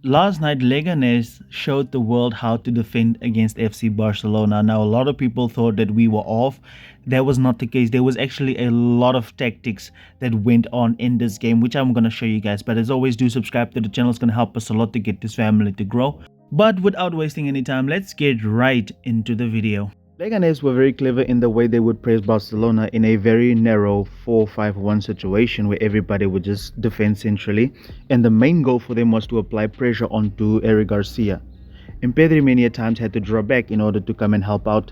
Last night, Leganes showed the world how to defend against FC Barcelona. Now, a lot of people thought that we were off. That was not the case. There was actually a lot of tactics that went on in this game, which I'm going to show you guys. But as always, do subscribe to the channel. It's going to help us a lot to get this family to grow. But without wasting any time, let's get right into the video. Leganes were very clever in the way they would press Barcelona in a very narrow 4-5-1 situation where everybody would just defend centrally, and the main goal for them was to apply pressure onto Eric Garcia. And Pedri many a times had to draw back in order to come and help out.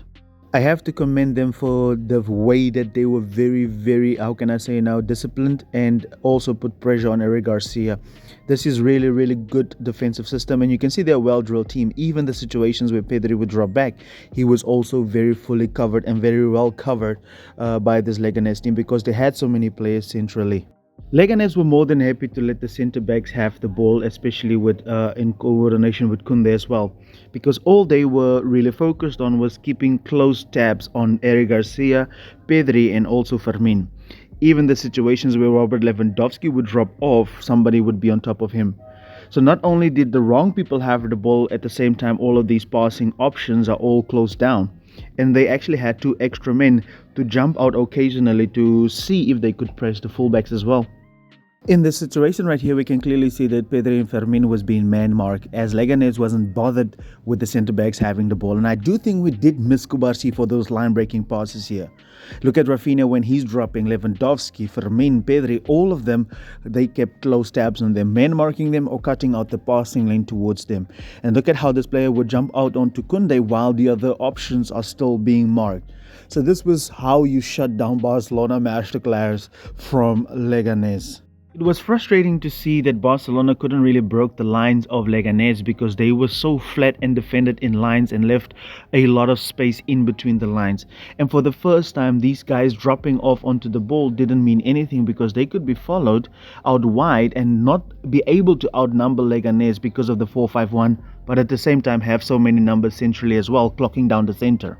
I have to commend them for the way that they were very, how can I say now, disciplined and also put pressure on Eric Garcia. This is really good defensive system, and you can see they're a well-drilled team. Even the situations where Pedri would drop back, he was also very fully covered and very well covered by this Leganes team because they had so many players centrally. Leganes were more than happy to let the centre backs have the ball, especially with in coordination with Kunde as well, because all they were really focused on was keeping close tabs on Eric Garcia, Pedri, and also Fermin. Even the situations where Robert Lewandowski would drop off, somebody would be on top of him. So not only did the wrong people have the ball, at the same time all of these passing options are all closed down. And they actually had two extra men to jump out occasionally to see if they could press the fullbacks as well. In this situation right here, we can clearly see that Pedri and Fermin was being man-marked as Leganes wasn't bothered with the centre-backs having the ball. And I do think we did miss Kubarsi for those line-breaking passes here. Look at Rafinha when he's dropping, Lewandowski, Fermin, Pedri, all of them, they kept close tabs on them, man-marking them or cutting out the passing lane towards them. And look at how this player would jump out onto Kunde while the other options are still being marked. So this was how you shut down Barcelona masterclass from Leganes. It was frustrating to see that Barcelona couldn't really break the lines of Leganes because they were so flat and defended in lines and left a lot of space in between the lines. And for the first time, these guys dropping off onto the ball didn't mean anything because they could be followed out wide and not be able to outnumber Leganes because of the 4-5-1, but at the same time have so many numbers centrally as well, clocking down the center.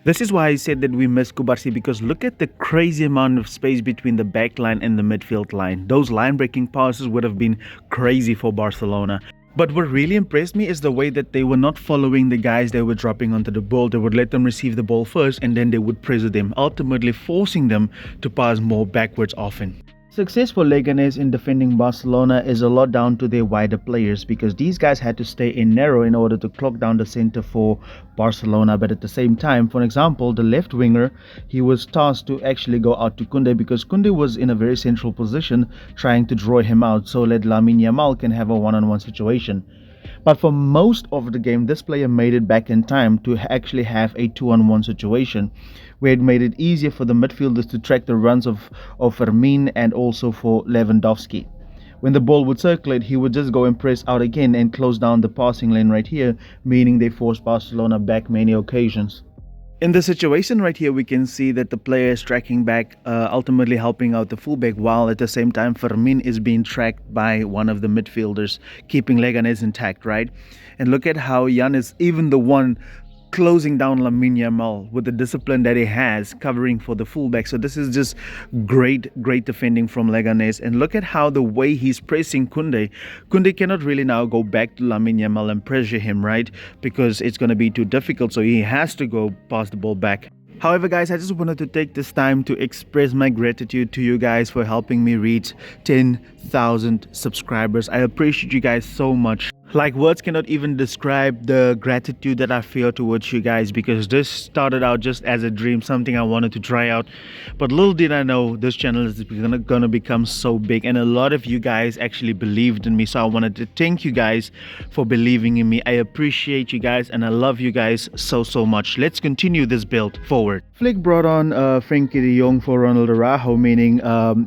This is why I said that we miss Kubarsi, because look at the crazy amount of space between the back line and the midfield line. Those line-breaking passes would have been crazy for Barcelona. But what really impressed me is the way that they were not following the guys they were dropping onto the ball. They would let them receive the ball first and then they would pressure them, ultimately forcing them to pass more backwards often. Success for Leganes in defending Barcelona is a lot down to their wider players because these guys had to stay in narrow in order to clock down the center for Barcelona. But at the same time, for example, the left winger, he was tasked to actually go out to Kunde because Kunde was in a very central position trying to draw him out so that Lamine Yamal can have a one-on-one situation. But for most of the game, this player made it back in time to actually have a 2-on-1 situation where it made it easier for the midfielders to track the runs of Fermin and also for Lewandowski. When the ball would circulate, he would just go and press out again and close down the passing lane right here, meaning they forced Barcelona back many occasions. In the situation right here, we can see that the player is tracking back, ultimately helping out the fullback, while at the same time Fermin is being tracked by one of the midfielders, keeping Leganes intact, right? And look at how Jan is even the one closing down Lamine Yamal with the discipline that he has, covering for the fullback. So this is just great defending from Leganes. And look at how the way he's pressing Kunde. Kunde cannot really now go back to Lamine Yamal and pressure him, right? Because it's going to be too difficult. So he has to go pass the ball back. However, guys, I just wanted to take this time to express my gratitude to you guys for helping me reach 10,000 subscribers. I appreciate you guys so much. Like, words cannot even describe the gratitude that I feel towards you guys, because this started out just as a dream, something I wanted to try out. But little did I know this channel is gonna become so big, and a lot of you guys actually believed in me. So I wanted to thank you guys for believing in me. I appreciate you guys and I love you guys so much. Let's continue this build forward. Flick brought on Frenkie de Jong for Ronald Araujo, meaning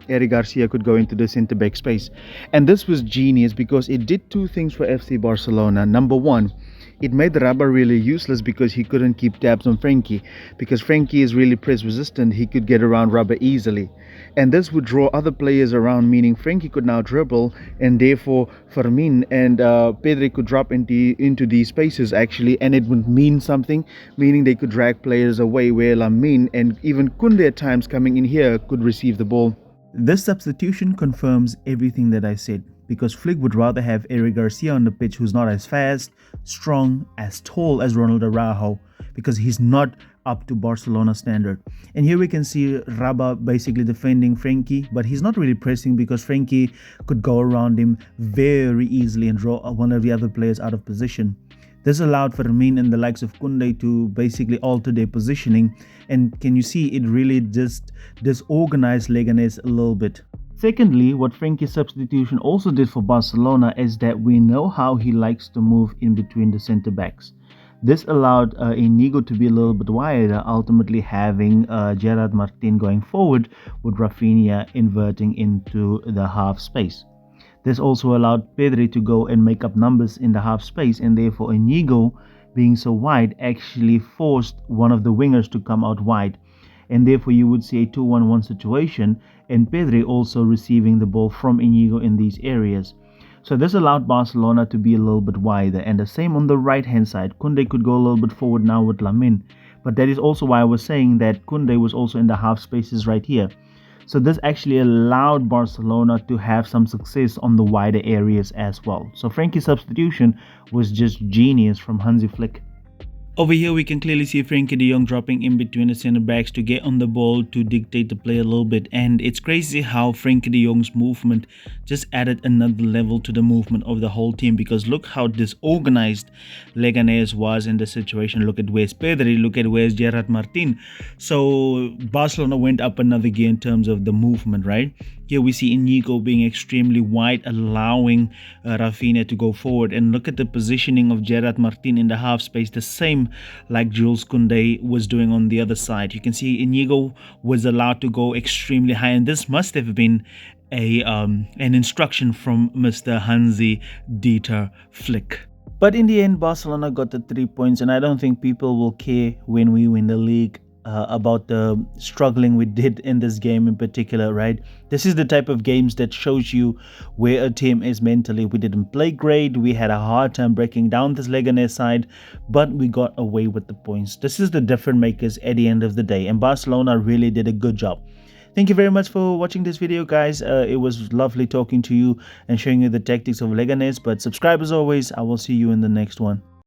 Eric Garcia could go into the centre back space. And this was genius because it did two things for FC Barcelona. Number one, it made Rabah really useless because he couldn't keep tabs on Frenkie. Because Frenkie is really press resistant, he could get around Rabah easily. And this would draw other players around, meaning Frenkie could now dribble, and therefore Fermin and Pedri could drop into these spaces actually, and it would mean something, meaning they could drag players away, where Lamine and even Kunde at times coming in here could receive the ball. This substitution confirms everything that I said. because Flick would rather have Eric Garcia on the pitch, who's not as fast, strong, as tall as Ronald Araujo, because he's not up to Barcelona standard. And here we can see Raba basically defending Frankie, but he's not really pressing because Frankie could go around him very easily and draw one of the other players out of position. This allowed Fermin and the likes of Kunde to basically alter their positioning, and can you see it really just disorganized Leganes a little bit. Secondly, what Frankie's substitution also did for Barcelona is that we know how he likes to move in between the centre backs. This allowed Inigo to be a little bit wider, ultimately having Gerard Martin going forward with Rafinha inverting into the half space. This also allowed Pedri to go and make up numbers in the half space, and therefore Inigo, being so wide, actually forced one of the wingers to come out wide. And therefore you would see a 2-1-1 situation, and Pedri also receiving the ball from Inigo in these areas. So this allowed Barcelona to be a little bit wider, and the same on the right hand side. Kunde could go a little bit forward now with Lamine, but that is also why I was saying that Kunde was also in the half spaces right here. So this actually allowed Barcelona to have some success on the wider areas as well. So Frankie's substitution was just genius from Hansi Flick. Over here, we can clearly see Frenkie de Jong dropping in between the center backs to get on the ball to dictate the play a little bit. And it's crazy how Frenkie de Jong's movement just added another level to the movement of the whole team, because look how disorganized Leganes was in the situation. Look at where's Pedri, look at where's Gerard Martin. So Barcelona went up another gear in terms of the movement, right? Here we see Inigo being extremely wide, allowing Rafinha to go forward. And look at the positioning of Gerard Martin in the half space, the same like Jules Koundé was doing on the other side. You can see Inigo was allowed to go extremely high, and this must have been an instruction from Mr. Hansi Dieter Flick. But in the end, Barcelona got the 3 points, and I don't think people will care when we win the league about the struggling we did in this game in particular, right? This is the type of games that shows you where a team is mentally. We didn't play great. We had a hard time breaking down this Leganes side, but we got away with the points. This is the difference makers at the end of the day, and Barcelona really did a good job. Thank you very much for watching this video, guys. It was lovely talking to you and showing you the tactics of Leganes, but subscribe as always. I will see you in the next one.